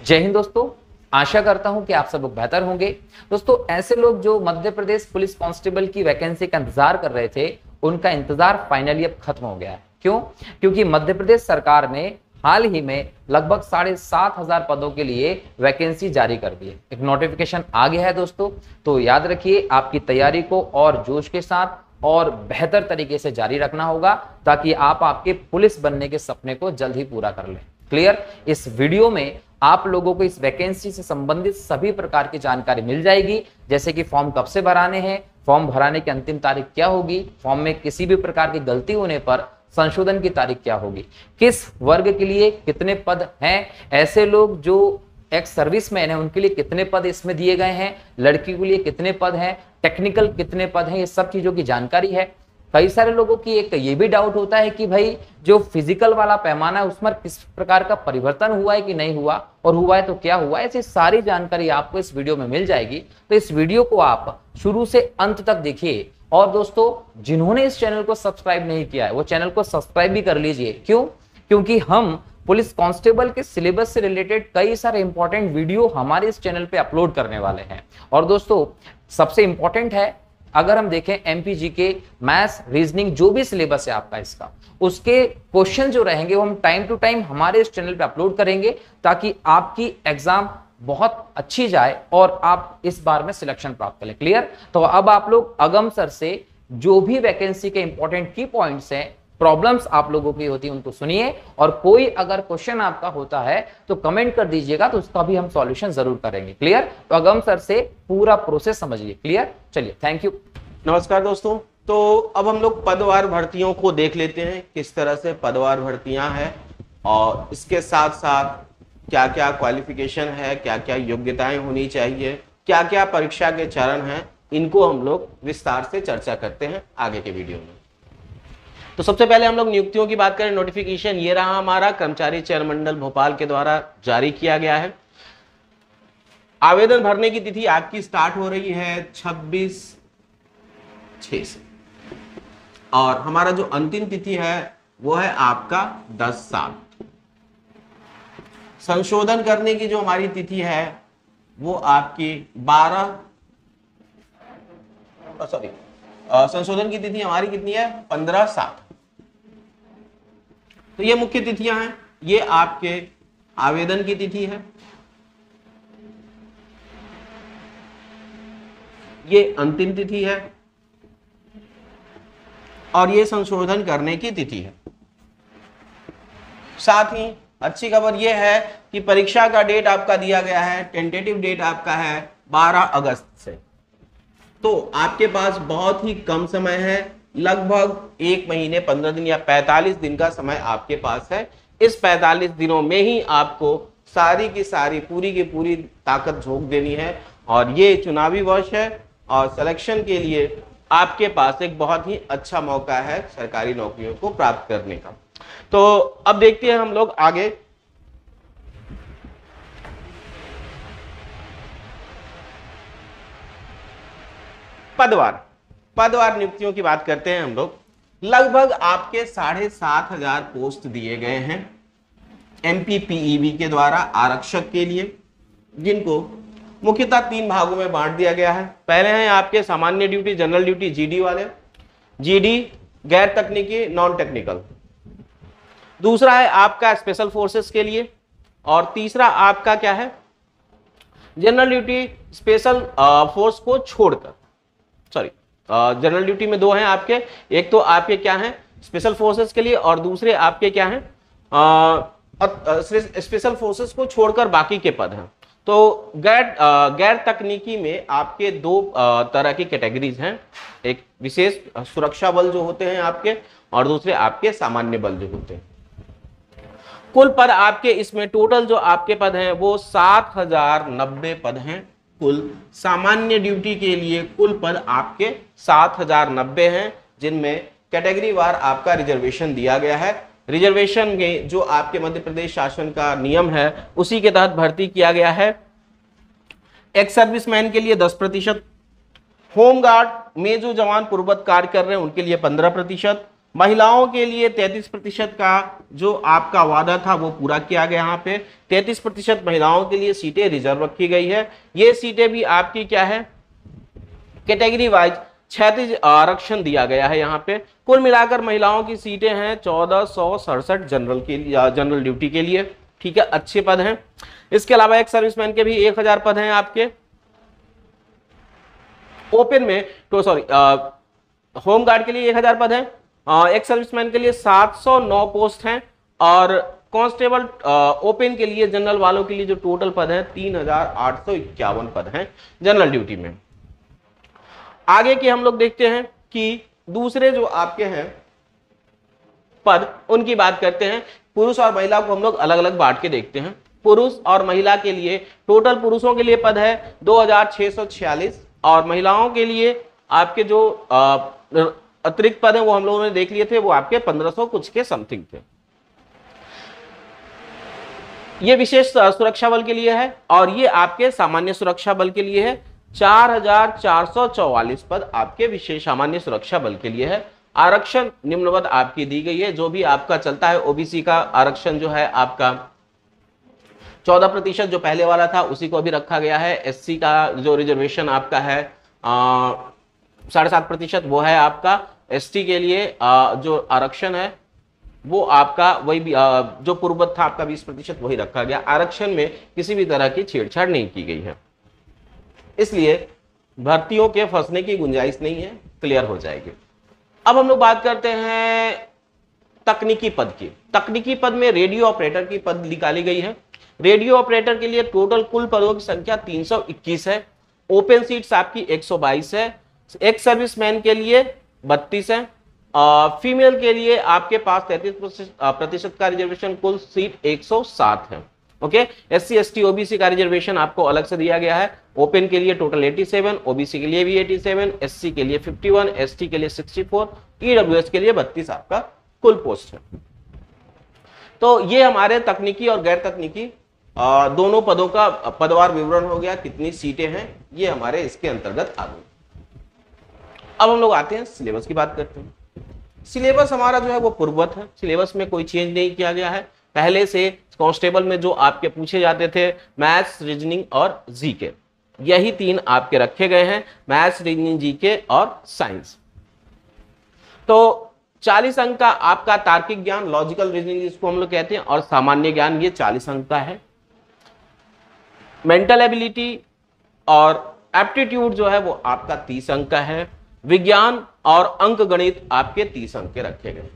जय हिंद दोस्तों, आशा करता हूं कि आप सब लोग बेहतर होंगे। दोस्तों, ऐसे लोग जो मध्य प्रदेश पुलिस कांस्टेबल की वैकेंसी का इंतजार कर रहे थे, उनका इंतजार फाइनली अब खत्म हो गया है। क्यों? क्योंकि मध्य प्रदेश सरकार ने हाल ही में लगभग 7,500 पदों के लिए वैकेंसी जारी कर दी है। एक नोटिफिकेशन आ गया है दोस्तों, तो याद रखिए आपकी तैयारी को और जोश के साथ और बेहतर तरीके से जारी रखना होगा, ताकि आप आपके पुलिस बनने के सपने को जल्द ही पूरा कर लें। क्लियर? इस वीडियो में आप लोगों को इस वैकेंसी से संबंधित सभी प्रकार की जानकारी मिल जाएगी, जैसे कि फॉर्म कब से भराने हैं, फॉर्म भराने की अंतिम तारीख क्या होगी, फॉर्म में किसी भी प्रकार की गलती होने पर संशोधन की तारीख क्या होगी, किस वर्ग के लिए कितने पद हैं, ऐसे लोग जो एक्स सर्विसमैन है उनके लिए कितने पद इसमें दिए गए हैं, लड़की के लिए कितने पद हैं, टेक्निकल कितने पद हैं, ये सब चीजों की जानकारी है। कई सारे लोगों की एक ये भी डाउट होता है कि भाई जो फिजिकल वाला पैमाना है उसमें किस प्रकार का परिवर्तन हुआ है कि नहीं हुआ, और हुआ है तो क्या हुआ है। ऐसी सारी जानकारी आपको इस वीडियो में मिल जाएगी, तो इस वीडियो को आप शुरू से अंत तक देखिए। और दोस्तों, जिन्होंने इस चैनल को सब्सक्राइब नहीं किया है वो चैनल को सब्सक्राइब भी कर लीजिए। क्यों? क्योंकि हम पुलिस कांस्टेबल के सिलेबस से रिलेटेड कई सारे इंपॉर्टेंट वीडियो हमारे इस चैनल पे अपलोड करने वाले हैं। और दोस्तों, सबसे इंपॉर्टेंट है, अगर हम देखें एमपीजी के मैथ्स रीजनिंग जो भी सिलेबस है आपका इसका, उसके क्वेश्चन जो रहेंगे वो हम टाइम टू टाइम हमारे इस चैनल पे अपलोड करेंगे, ताकि आपकी एग्जाम बहुत अच्छी जाए और आप इस बार में सिलेक्शन प्राप्त करें। क्लियर? तो अब आप लोग अगम सर से जो भी वैकेंसी के इंपॉर्टेंट की पॉइंट्स हैं, प्रॉब्लम्स आप लोगों की होती है, उनको सुनिए, और कोई अगर क्वेश्चन आपका होता है तो कमेंट कर दीजिएगा, तो उसका भी हम सॉल्यूशन जरूर करेंगे। क्लियर? तो अगम सर से पूरा प्रोसेस समझिए। क्लियर? चलिए, थैंक यू। नमस्कार दोस्तों। तो अब हम लोग पदवार भर्तियों को देख लेते हैं, किस तरह से पदवार भर्तियां हैं और इसके साथ साथ क्या क्या क्वालिफिकेशन है, क्या क्या योग्यताएं होनी चाहिए, क्या क्या परीक्षा के चरण हैं, इनको हम लोग विस्तार से चर्चा करते हैं आगे के वीडियो में। तो सबसे पहले हम लोग नियुक्तियों की बात करें। नोटिफिकेशन ये रहा हमारा, कर्मचारी चयन मंडल भोपाल के द्वारा जारी किया गया है। आवेदन भरने की तिथि आपकी स्टार्ट हो रही है 26/6 से, और हमारा जो अंतिम तिथि है वो है आपका 10/7। संशोधन करने की जो हमारी तिथि है वो आपकी संशोधन की तिथि हमारी कितनी है? 15/7। तो ये मुख्य तिथियां हैं, ये आपके आवेदन की तिथि है, ये अंतिम तिथि है, और ये संशोधन करने की तिथि है। साथ ही अच्छी खबर यह है कि परीक्षा का डेट आपका दिया गया है, टेंटेटिव डेट आपका है 12 अगस्त से। तो आपके पास बहुत ही कम समय है, लगभग 1 महीने 15 दिन या 45 दिन का समय आपके पास है। इस 45 दिनों में ही आपको सारी की सारी पूरी की पूरी ताकत झोंक देनी है, और ये चुनावी वर्ष है और सिलेक्शन के लिए आपके पास एक बहुत ही अच्छा मौका है सरकारी नौकरियों को प्राप्त करने का। तो अब देखते हैं हम लोग आगे। पदवार नियुक्तियों की बात करते हैं हम लोग। लगभग आपके 7,500 पोस्ट दिए गए हैं एमपीपीईबी के द्वारा आरक्षक के लिए, जिनको मुख्यतः 3 भागों में बांट दिया गया है। पहले हैं आपके सामान्य ड्यूटी, जनरल ड्यूटी, जीडी वाले, जीडी गैर तकनीकी, नॉन टेक्निकल। दूसरा है आपका स्पेशल फोर्सेस के लिए, और तीसरा आपका क्या है? जनरल ड्यूटी स्पेशल फोर्स को छोड़कर, जनरल ड्यूटी में 2 हैं आपके, एक तो आपके क्या हैं स्पेशल फोर्सेस के लिए, और दूसरे आपके क्या हैं स्पेशल फोर्सेस को छोड़कर बाकी के पद हैं। तो गैर तकनीकी में आपके 2 तरह की कैटेगरीज हैं, एक विशेष सुरक्षा बल जो होते हैं आपके, और दूसरे आपके सामान्य बल जो होते हैं। कुल पद आपके इसमें टोटल जो आपके पद हैं वो 7,090 पद हैं। कुल सामान्य ड्यूटी के लिए कुल पद आपके 7,090 हैं, जिनमें कैटेगरी वार आपका रिजर्वेशन दिया गया है। रिजर्वेशन में जो आपके मध्य प्रदेश शासन का नियम है उसी के तहत भर्ती किया गया है। एक्स सर्विसमैन के लिए 10%, होमगार्ड में जो जवान पूर्ववत कार्य कर रहे हैं उनके लिए 15%, महिलाओं के लिए 33% का जो आपका वादा था वो पूरा किया गया। यहाँ पे 33% महिलाओं के लिए सीटें रिजर्व रखी गई है। ये सीटें भी आपकी क्या है, कैटेगरी वाइज क्षैतिज आरक्षण दिया गया है। यहाँ पे कुल मिलाकर महिलाओं की सीटें हैं 1467 जनरल के लिए, जनरल ड्यूटी के लिए। ठीक है, अच्छे पद हैं। इसके अलावा एक सर्विसमैन के भी 1000 पद हैं आपके ओपन में, तो सॉरी होम गार्ड के लिए 1000 पद हैं, एक सर्विसमैन के लिए 709 पोस्ट हैं, और कांस्टेबल ओपन के लिए जनरल वालों के लिए जो टोटल पद हैं 3851 पद हैं जनरल ड्यूटी में। आगे के हम लोग देखते हैं कि दूसरे जो आपके हैं पद, उनकी बात करते हैं। पुरुष और महिला को हम लोग अलग अलग बांट के देखते हैं। पुरुष और महिला के लिए टोटल पुरुषों के लिए पद है 2646, और महिलाओं के लिए आपके जो अतिरिक्त पद है वो हम लोगों ने देख लिए थे, वो आपके 1500 कुछ के समथिंग थे। ये विशेष सुरक्षा बल के लिए है, और ये आपके सामान्य सुरक्षा बल के लिए है। 4444 पद आपके विशेष सामान्य सुरक्षा बल के लिए है। आरक्षण निम्नवत आपकी दी गई है। जो भी आपका चलता है ओबीसी का आरक्षण जो है आपका 14% जो पहले वाला था उसी को अभी रखा गया है। एससी का जो रिजर्वेशन आपका है 7.5% वो है आपका। एसटी के लिए जो आरक्षण है वो आपका वही जो पूर्ववत था आपका 20% वही रखा गया। आरक्षण में किसी भी तरह की छेड़छाड़ नहीं की गई है, इसलिए भर्तियों के फंसने की गुंजाइश नहीं है, क्लियर हो जाएगी। अब हम लोग बात करते हैं तकनीकी पद की। तकनीकी पद में रेडियो ऑपरेटर की पद निकाली गई है। रेडियो ऑपरेटर के लिए टोटल कुल पदों की संख्या 321 है। ओपन सीट्स आपकी 122 है। एक सर्विसमैन के लिए 32 है। फीमेल के लिए आपके पास 33% का रिजर्वेशन, कुल सीट 107 है। ओके, एससी एसटी ओबीसी का रिजर्वेशन आपको अलग से दिया गया है। ओपन के लिए टोटल 87, ओबीसी के लिए भी 87, एससी के लिए 51, एसटी के लिए 64, ईडब्ल्यूएस के लिए 32 आपका कुल पोस्ट है। तो ये हमारे तकनीकी और गैर तकनीकी दोनों पदों का पदवार विवरण हो गया, कितनी सीटें हैं ये हमारे इसके अंतर्गत आ गई। अब हम लोग आते हैं सिलेबस की बात करते हैं। सिलेबस हमारा जो है वो पूर्ववत है, सिलेबस में कोई चेंज नहीं किया गया है। पहले से कांस्टेबल में जो आपके पूछे जाते थे मैथ्स, रीजनिंग और जीके, यही 3 आपके रखे गए हैं, मैथ्स, रीजनिंग, जीके और साइंस। तो 40 अंक का आपका तार्किक ज्ञान, लॉजिकल रीजनिंग जिसको हम लोग कहते हैं, और सामान्य ज्ञान, ये 40 अंक का है। मेंटल एबिलिटी और एप्टीट्यूड जो है वो आपका 30 अंक का है। विज्ञान और अंक गणित आपके 30 अंक के रखे गए।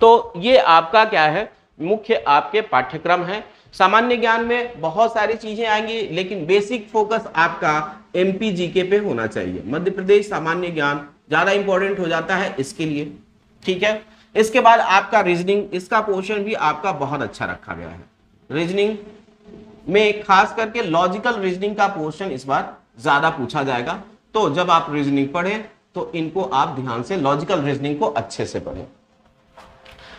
तो ये आपका क्या है, मुख्य आपके पाठ्यक्रम है। सामान्य ज्ञान में बहुत सारी चीजें आएंगी, लेकिन बेसिक फोकस आपका एमपी जीके पे होना चाहिए। मध्य प्रदेश सामान्य ज्ञान ज्यादा इंपॉर्टेंट हो जाता है इसके लिए, ठीक है। इसके बाद आपका रीजनिंग, इसका पोर्शन भी आपका बहुत अच्छा रखा गया है। रीजनिंग में खास करके लॉजिकल रीजनिंग का पोर्शन इस बार ज्यादा पूछा जाएगा। तो जब आप रीजनिंग पढ़ें तो इनको आप ध्यान से, लॉजिकल रीजनिंग को अच्छे से पढ़ें।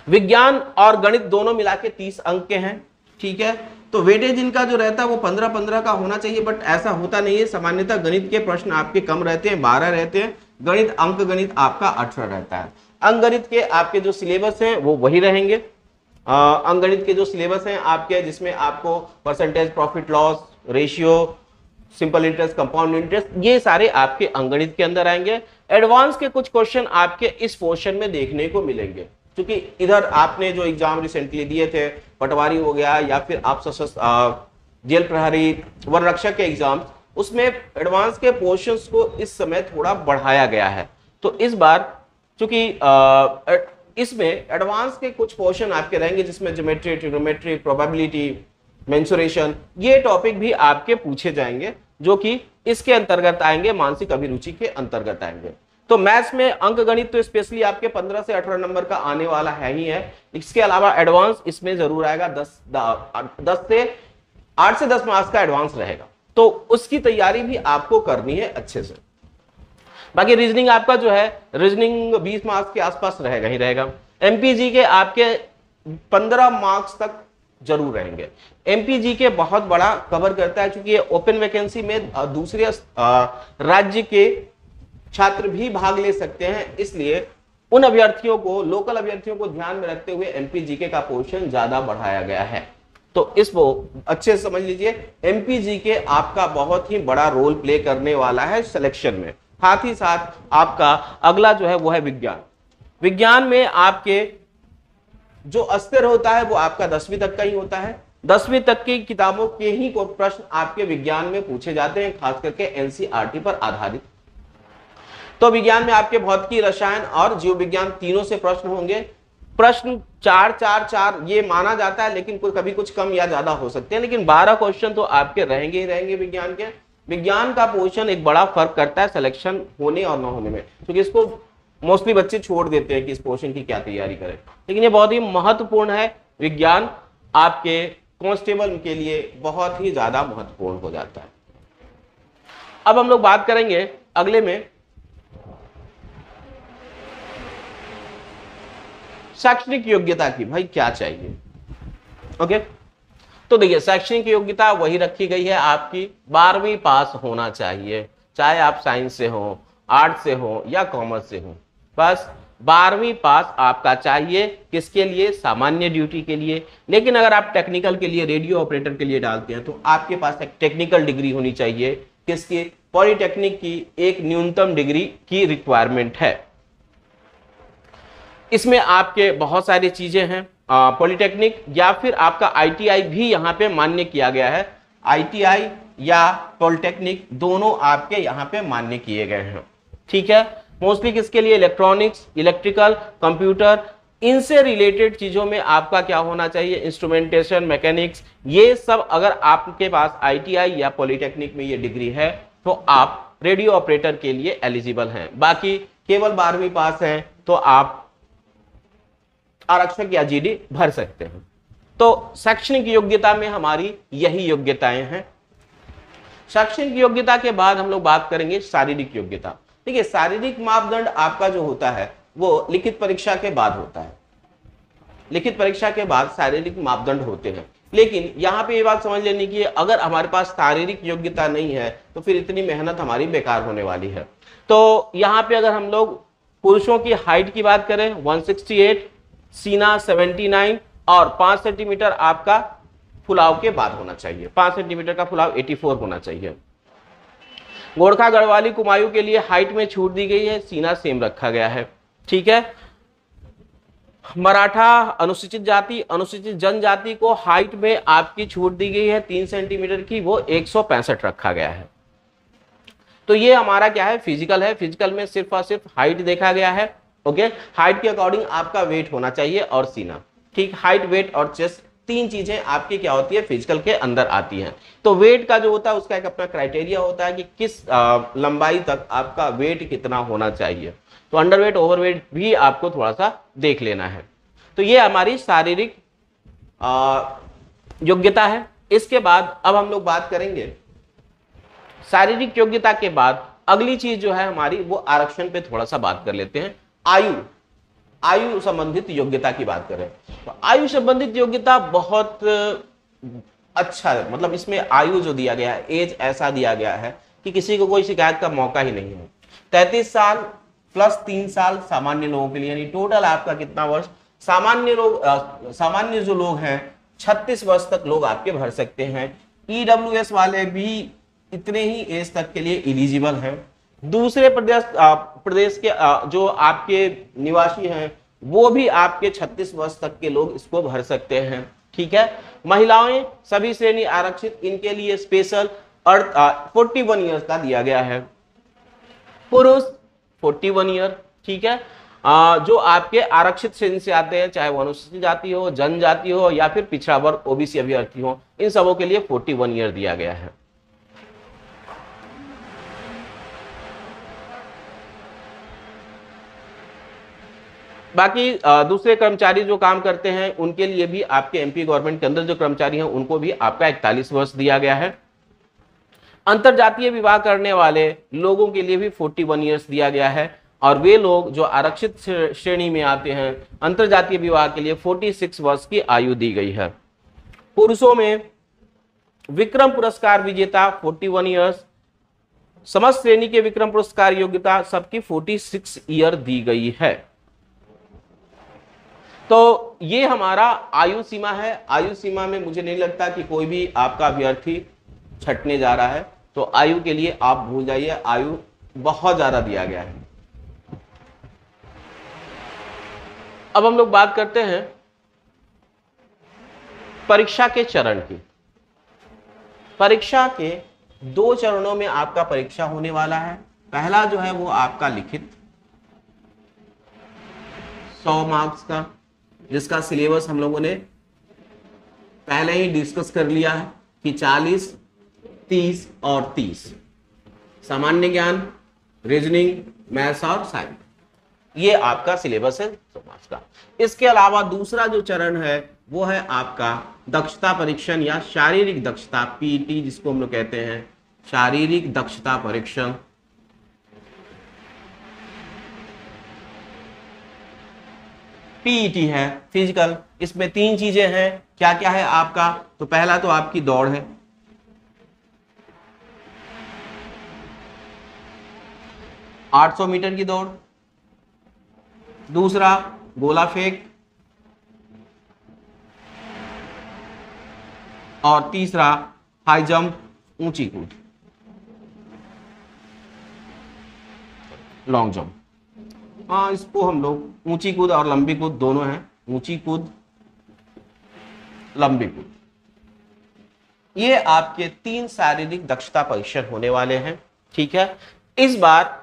विज्ञान और गणित दोनों मिला के 30 अंक के हैं, ठीक है। तो वेटेज इनका जो रहता है वो 15-15 का होना चाहिए, बट ऐसा होता नहीं है। सामान्यतः गणित के प्रश्न आपके कम रहते हैं, 12 रहते हैं। गणित, अंक गणित आपका 18 रहता है। अंक गणित के आपके जो सिलेबस हैं वो वही रहेंगे। अंक गणित के जो सिलेबस हैं आपके, जिसमें आपको percentage, profit loss ratio, simple interest, compound interest, ये सारे आपके अंकगणित के अंदर आएंगे। एडवांस के कुछ क्वेश्चन आपके इस पोर्शन में देखने को मिलेंगे, क्योंकि इधर आपने जो एग्जाम रिसेंटली दिए थे, पटवारी हो गया या फिर आप जेल प्रहरी, वन रक्षक के एग्जाम, उसमें एडवांस के पोर्शंस को इस समय थोड़ा बढ़ाया गया है। तो इस बार चूंकि इसमें एडवांस के कुछ पोर्शन आपके रहेंगे, जिसमें ज्योमेट्री, ट्रिग्नोमेट्री, प्रोबेबिलिटी, मेंसुरेशन, ये टॉपिक भी आपके पूछे जाएंगे, जो कि इसके अंतर्गत आएंगे, मानसिक अभिरुचि के अंतर्गत आएंगे। तो मैथ्स में अंक गणित तो स्पेशली आपके 15 से 18 नंबर का आने वाला है ही है। इसके अलावा एडवांस इसमें जरूर आएगा, 8 से 10 मार्क्स का एडवांस रहेगा, तो उसकी तैयारी भी आपको करनी है अच्छे से। बाकी रीजनिंग आपका जो है, रीजनिंग 20 मार्क्स के आसपास रहेगा ही रहेगा। एमपीजी के आपके 15 मार्क्स तक जरूर रहेंगे। एमपीजी के बहुत बड़ा कवर करता है, क्योंकि ये ओपन वैकेंसी में दूसरे राज्य के छात्र भी भाग ले सकते हैं, इसलिए उन अभ्यर्थियों को, लोकल अभ्यर्थियों को ध्यान में रखते हुए एमपी जीके का पोर्शन ज्यादा बढ़ाया गया है। तो इसको अच्छे से समझ लीजिए, एमपी जीके आपका बहुत ही बड़ा रोल प्ले करने वाला है सिलेक्शन में। साथ ही साथ आपका अगला जो है वो है विज्ञान। विज्ञान में आपके जो अस्तर होता है वो आपका 10वीं तक का ही होता है। 10वीं तक की किताबों के ही को प्रश्न आपके विज्ञान में पूछे जाते हैं, खास करके एनसीईआरटी पर आधारित। तो विज्ञान में आपके भौतिकी, रसायन और जीव विज्ञान तीनों से प्रश्न होंगे। प्रश्न 4-4-4 ये माना जाता है, लेकिन कभी कुछ कम या ज्यादा हो सकते हैं, लेकिन 12 क्वेश्चन तो आपके रहेंगे ही रहेंगे विज्ञान के। विज्ञान का पोर्शन एक बड़ा फर्क करता है सिलेक्शन होने और न होने में, क्योंकि इसको मोस्टली बच्चे छोड़ देते हैं कि इस पोर्शन की क्या तैयारी करें, लेकिन ये बहुत ही महत्वपूर्ण है। विज्ञान आपके कांस्टेबल के लिए बहुत ही ज्यादा महत्वपूर्ण हो जाता है। अब हम लोग बात करेंगे अगले में शैक्षणिक योग्यता की। भाई क्या चाहिए? ओके, तो देखिए शैक्षणिक योग्यता वही रखी गई है आपकी, 12वीं पास होना चाहिए, चाहे आप साइंस से हो, आर्ट्स से हो या कॉमर्स से हो, बस 12वीं पास आपका चाहिए। किसके लिए? सामान्य ड्यूटी के लिए। लेकिन अगर आप टेक्निकल के लिए, रेडियो ऑपरेटर के लिए डालते हैं, तो आपके पास एक टेक्निकल डिग्री होनी चाहिए। किसकी? पॉलिटेक्निक की एक न्यूनतम डिग्री की रिक्वायरमेंट है। इसमें आपके बहुत सारी चीजें हैं, पॉलिटेक्निक या फिर आपका आईटीआई भी यहाँ पे मान्य किया गया है। आईटीआई या पॉलिटेक्निक दोनों आपके यहाँ पे मान्य किए गए हैं, ठीक है। मोस्टली किसके लिए? इलेक्ट्रॉनिक्स, इलेक्ट्रिकल, कंप्यूटर, इनसे रिलेटेड चीजों में आपका क्या होना चाहिए? इंस्ट्रूमेंटेशन, मैकेनिक्स, ये सब अगर आपके पास आईटीआई या पॉलिटेक्निक में ये डिग्री है तो आप रेडियो ऑपरेटर के लिए एलिजिबल हैं। बाकी केवल 12वीं पास हैं तो आप आरक्षक या जीडी भर सकते हैं। तो शैक्षणिक योग्यता में हमारी यही योग्यताएं हैं। शैक्षणिक योग्यता के बाद हम लोग बात करेंगे शारीरिक योग्यता। देखिए शारीरिक मापदंड आपका जो होता है वो लिखित परीक्षा के बाद होता है। लिखित परीक्षा के बाद शारीरिक मापदंड होते हैं, लेकिन यहाँ पे ये बात समझ लेनी कि अगर हमारे पास शारीरिक योग्यता नहीं है तो फिर इतनी मेहनत हमारी बेकार होने वाली है। तो यहाँ पे अगर हम लोग पुरुषों की हाइट की बात करें 168, सीना 79 और 5 सेंटीमीटर आपका फुलाव के बाद होना चाहिए। 5 सेंटीमीटर का फुलाव 84 होना चाहिए। गोरखा, गढ़वाली, कुमायूं के लिए हाइट में छूट दी गई है, सीना सेम रखा गया है, ठीक है। मराठा, अनुसूचित जाति, अनुसूचित जनजाति को हाइट में आपकी छूट दी गई है 3 सेंटीमीटर की, वो 165 रखा गया है। तो ये हमारा क्या है? फिजिकल है। फिजिकल में सिर्फ और सिर्फ हाइट देखा गया है। ओके, हाइट के अकॉर्डिंग आपका वेट होना चाहिए और सीना, ठीक। हाइट, वेट और चेस्ट तीन चीजें आपकी क्या होती है? फिजिकल के अंदर आती हैं। तो वेट का जो होता है उसका एक अपना क्राइटेरिया होता है कि किस लंबाई तक आपका वेट कितना होना चाहिए। तो अंडरवेट, ओवरवेट भी आपको थोड़ा सा देख लेना है। तो ये हमारी शारीरिक योग्यता है। इसके बाद अब हम लोग बात करेंगे शारीरिक योग्यता के बाद अगली चीज जो है हमारी वो आरक्षण पे थोड़ा सा बात कर लेते हैं। आयु संबंधित योग्यता की बात करें तो आयु संबंधित योग्यता बहुत अच्छा है। मतलब इसमें आयु जो दिया गया है, एज ऐसा दिया गया है कि किसी को कोई शिकायत का मौका ही नहीं है। 33 साल प्लस 3 साल सामान्य लोगों के लिए, यानी टोटल आपका कितना वर्ष? सामान्य जो लोग हैं 36 वर्ष तक लोग आपके भर सकते हैं। ईडब्ल्यूएस वाले भी इतने ही एज तक के लिए एलिजिबल हैं। दूसरे प्रदेश के जो आपके निवासी हैं वो भी आपके 36 वर्ष तक के लोग इसको भर सकते हैं, ठीक है। महिलाएं सभी श्रेणी आरक्षित, इनके लिए स्पेशल 41 ईयर्स का दिया गया है। पुरुष 41 ईयर, ठीक है। जो आपके आरक्षित श्रेणी से आते हैं, चाहे वो अनुसूचित जाति हो, जनजाति हो या फिर पिछड़ा वर्ग ओबीसी अभ्यर्थी हो, इन सबों के लिए 41 ईयर दिया गया है। बाकी दूसरे कर्मचारी जो काम करते हैं उनके लिए भी आपके एमपी गवर्नमेंट के अंदर जो कर्मचारी हैं उनको भी आपका 41 वर्ष दिया गया है। अंतरजातीय विवाह करने वाले लोगों के लिए भी 41 ईयर्स दिया गया है, और वे लोग जो आरक्षित श्रेणी में आते हैं अंतरजातीय विवाह के लिए 46 वर्ष की आयु दी गई है। पुरुषों में विक्रम पुरस्कार विजेता 41 ईयर्स, समस्त श्रेणी के विक्रम पुरस्कार योग्यता सबकी 46 ईयर दी गई है। तो ये हमारा आयु सीमा है। आयु सीमा में मुझे नहीं लगता कि कोई भी आपका अभ्यर्थी छटने जा रहा है, तो आयु के लिए आप भूल जाइए, आयु बहुत ज्यादा दिया गया है। अब हम लोग बात करते हैं परीक्षा के चरण की। परीक्षा के 2 चरणों में आपका परीक्षा होने वाला है। पहला जो है वो आपका लिखित 100 मार्क्स का, जिसका सिलेबस हम लोगों ने पहले ही डिस्कस कर लिया है कि 40, 30 और 30। सामान्य ज्ञान, रीजनिंग, मैथ्स और साइंस, ये आपका सिलेबस है 100 मार्क्स का। इसके अलावा दूसरा जो चरण है वो है आपका दक्षता परीक्षण या शारीरिक दक्षता, पीटी जिसको हम लोग कहते हैं, शारीरिक दक्षता परीक्षण। पीईटी है फिजिकल। इसमें 3 चीजें हैं। क्या क्या है आपका? तो पहला तो आपकी दौड़ है, 800 मीटर की दौड़। दूसरा गोला फेंक, और तीसरा हाई जंप, ऊंची कूद, लॉन्ग जंप। हाँ, इसको हम लोग ऊंची कूद और लंबी कूद दोनों हैं, ऊंची कूद, लंबी कूद। ये आपके 3 शारीरिक दक्षता परीक्षण होने वाले हैं। ठीक है, इस बार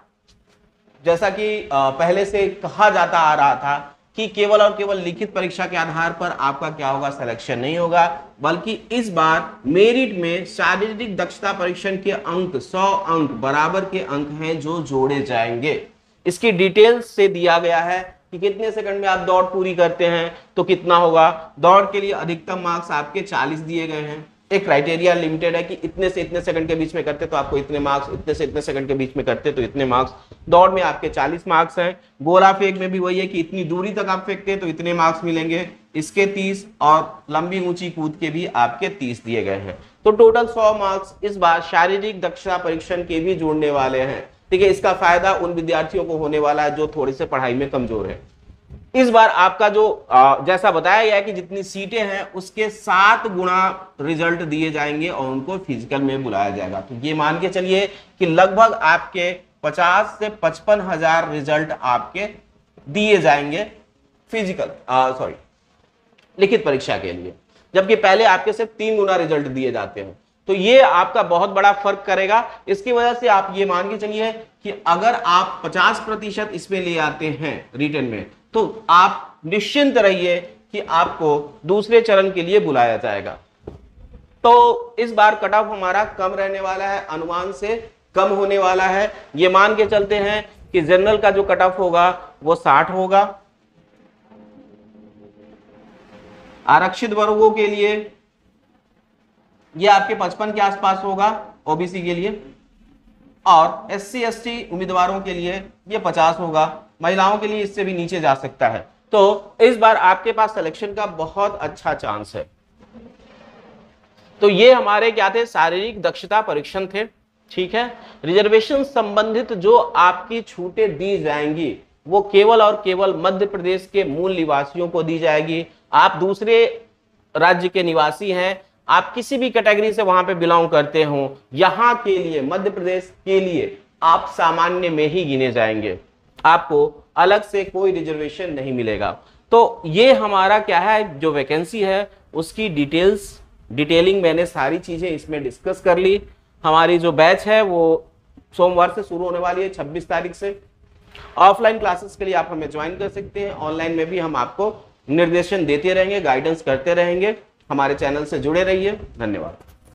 जैसा कि पहले से कहा जाता आ रहा था कि केवल और केवल लिखित परीक्षा के आधार पर आपका क्या होगा, सिलेक्शन नहीं होगा, बल्कि इस बार मेरिट में शारीरिक दक्षता परीक्षण के अंक 100 अंक बराबर के अंक हैं जो जोड़े जाएंगे। इसकी डिटेल्स से दिया गया है कि कितने सेकंड में आप दौड़ पूरी करते हैं तो कितना होगा। दौड़ के लिए अधिकतम मार्क्स आपके 40 दिए गए हैं। एक क्राइटेरिया लिमिटेड है कि इतने से इतने सेकंड के बीच में करते तो आपको इतने मार्क्स, इतने से इतने सेकंड के बीच में करते तो इतने मार्क्स। दौड़ में आपके 40 मार्क्स हैं। गोला फेंक में भी वही है कि इतनी दूरी तक आप फेंकते हैं तो इतने मार्क्स मिलेंगे, इसके 30, और लंबी ऊंची कूद के भी आपके 30 दिए गए हैं। तो टोटल 100 मार्क्स इस बार शारीरिक दक्षता परीक्षण के भी जोड़ने वाले हैं। ठीक है, इसका फायदा उन विद्यार्थियों को होने वाला है जो थोड़े से पढ़ाई में कमजोर है। इस बार आपका जो जैसा बताया गया है कि जितनी सीटें हैं उसके 7 गुना रिजल्ट दिए जाएंगे और उनको फिजिकल में बुलाया जाएगा। तो ये मान के चलिए कि लगभग आपके 50 से 55 हजार रिजल्ट आपके दिए जाएंगे फिजिकल लिखित परीक्षा के लिए, जबकि पहले आपके सिर्फ 3 गुना रिजल्ट दिए जाते हैं। तो ये आपका बहुत बड़ा फर्क करेगा। इसकी वजह से आप ये मान के चलिए कि अगर आप 50% इसमें ले आते हैं रिटन में, तो आप निश्चिंत रहिए कि आपको दूसरे चरण के लिए बुलाया जाएगा। तो इस बार कट ऑफ हमारा कम रहने वाला है, अनुमान से कम होने वाला है। ये मान के चलते हैं कि जनरल का जो कट ऑफ होगा वो 60 होगा, आरक्षित वर्गों के लिए ये आपके 55 के आसपास होगा ओबीसी के लिए, और एससी एसटी उम्मीदवारों के लिए ये 50 होगा, महिलाओं के लिए इससे भी नीचे जा सकता है। तो इस बार आपके पास सिलेक्शन का बहुत अच्छा चांस है। तो ये हमारे क्या थे, शारीरिक दक्षता परीक्षण थे। ठीक है, रिजर्वेशन संबंधित जो आपकी छूटें दी जाएंगी वो केवल और केवल मध्य प्रदेश के मूल निवासियों को दी जाएगी। आप दूसरे राज्य के निवासी हैं, आप किसी भी कैटेगरी से वहां पे बिलोंग करते हो, यहां के लिए मध्य प्रदेश के लिए आप सामान्य में ही गिने जाएंगे, आपको अलग से कोई रिजर्वेशन नहीं मिलेगा। तो ये हमारा क्या है, जो वैकेंसी है उसकी डिटेलिंग मैंने सारी चीजें इसमें डिस्कस कर ली। हमारी जो बैच है वो सोमवार से शुरू होने वाली है, 26 तारीख से। ऑफलाइन क्लासेस के लिए आप हमें ज्वाइन कर सकते हैं, ऑनलाइन में भी हम आपको निर्देशन देते रहेंगे, गाइडेंस करते रहेंगे। हमारे चैनल से जुड़े रहिए। धन्यवाद।